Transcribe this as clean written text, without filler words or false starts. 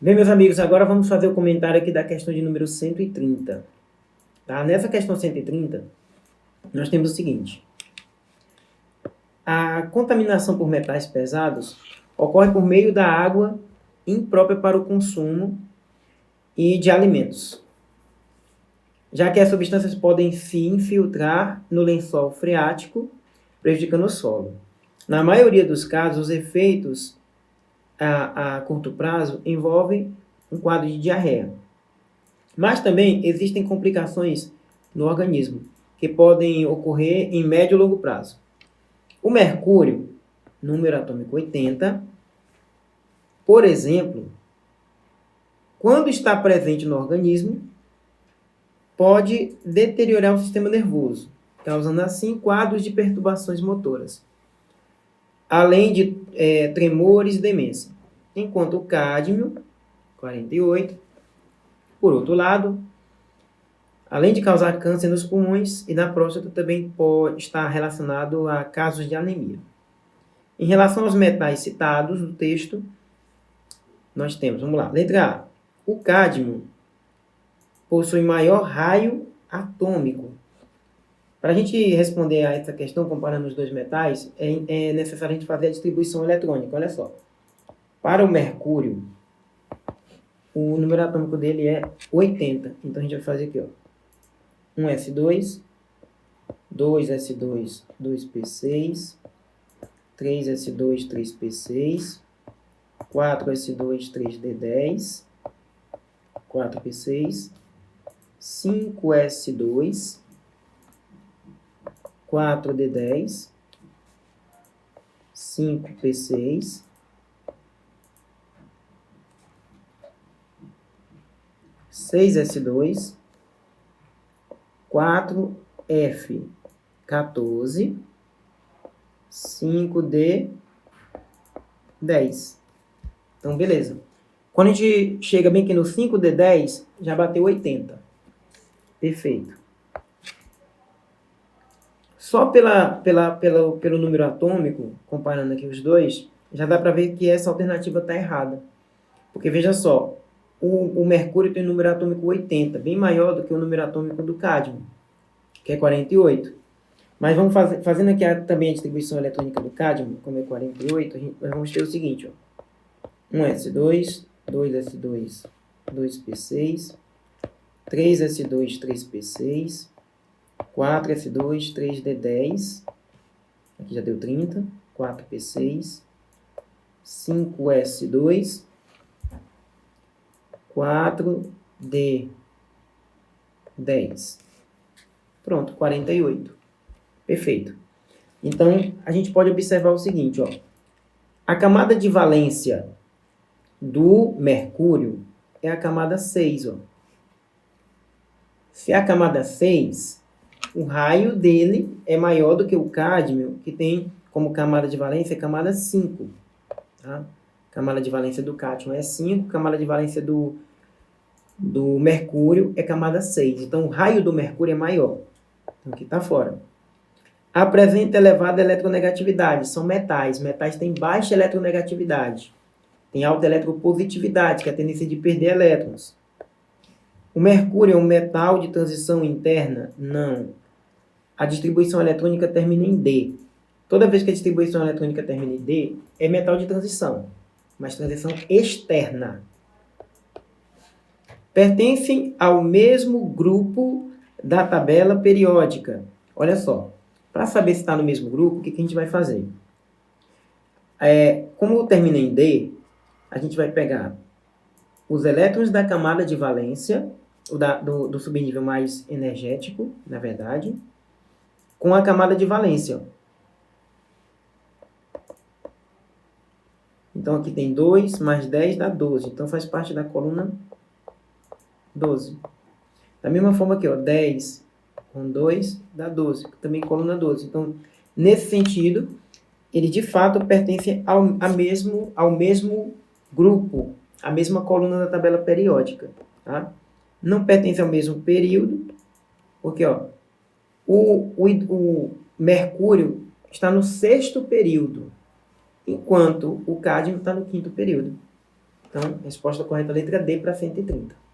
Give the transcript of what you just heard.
Bem, meus amigos, agora vamos fazer o comentário aqui da questão de número 130. Tá? Nessa questão 130, nós temos o seguinte. A contaminação por metais pesados ocorre por meio da água imprópria para o consumo e de alimentos, já que as substâncias podem se infiltrar no lençol freático, prejudicando o solo. Na maioria dos casos, os efeitos a curto prazo envolvem um quadro de diarreia. Mas também existem complicações no organismo, que podem ocorrer em médio e longo prazo. O mercúrio, número atômico 80, por exemplo, quando está presente no organismo, pode deteriorar o sistema nervoso, causando assim quadros de perturbações motoras, além de tremores e demência. Enquanto o cádmio, 48, por outro lado, além de causar câncer nos pulmões e na próstata, também pode estar relacionado a casos de anemia. Em relação aos metais citados no texto, nós temos, vamos lá, letra A. O cádmio possui maior raio atômico. Para a gente responder a essa questão, comparando os dois metais, é necessário a gente fazer a distribuição eletrônica. Olha só. Para o mercúrio, o número atômico dele é 80. Então, a gente vai fazer aqui, ó. 1s2, 2s2, 2p6, 3s2, 3p6, 4s2, 3d10, 4p6, 5s2, 4d10, 5p6, 6s2, 4f14, 5d10. Então, beleza. Quando a gente chega bem aqui no 5d10, já bateu 80. Perfeito. Só pelo número atômico, comparando aqui os dois, já dá para ver que essa alternativa está errada. Porque, veja só, o mercúrio tem um número atômico 80, bem maior do que o número atômico do cádmio, que é 48. Mas vamos fazendo aqui também a distribuição eletrônica do cádmio, como é 48, nós vamos ter o seguinte, ó. 1s2, 2s2, 2p6, 3s2, 3p6, 4s2, 3d10, aqui já deu 30, 4p6, 5s2, 4d10. Pronto, 48. Perfeito. Então, a gente pode observar o seguinte, ó. A camada de valência do mercúrio é a camada 6, ó. Se é a camada 6, o raio dele é maior do que o cádmio, que tem como camada de valência a camada 5. Tá? Camada de valência do cádmio é 5, camada de valência do mercúrio é camada 6. Então, o raio do mercúrio é maior. Então, aqui está fora. Apresenta elevada eletronegatividade. São metais. Metais têm baixa eletronegatividade. Tem alta eletropositividade, que é a tendência de perder elétrons. O mercúrio é um metal de transição interna? Não. A distribuição eletrônica termina em D. Toda vez que a distribuição eletrônica termina em D, é metal de transição, mas transição externa. Pertencem ao mesmo grupo da tabela periódica. Olha só, para saber se está no mesmo grupo, o que a gente vai fazer? Como termina em D, a gente vai pegar os elétrons da camada de valência, do subnível mais energético, na verdade, com a camada de valência. Então, aqui tem 2 mais 10 dá 12. Então, faz parte da coluna 12. Da mesma forma aqui, ó, 10 com 2 dá 12. Também coluna 12. Então, nesse sentido, ele de fato pertence ao mesmo grupo, à mesma coluna da tabela periódica. Tá? Não pertence ao mesmo período, porque ó, o mercúrio está no 6º período, enquanto o cádmio está no 5º período. Então, resposta correta, letra D para 130.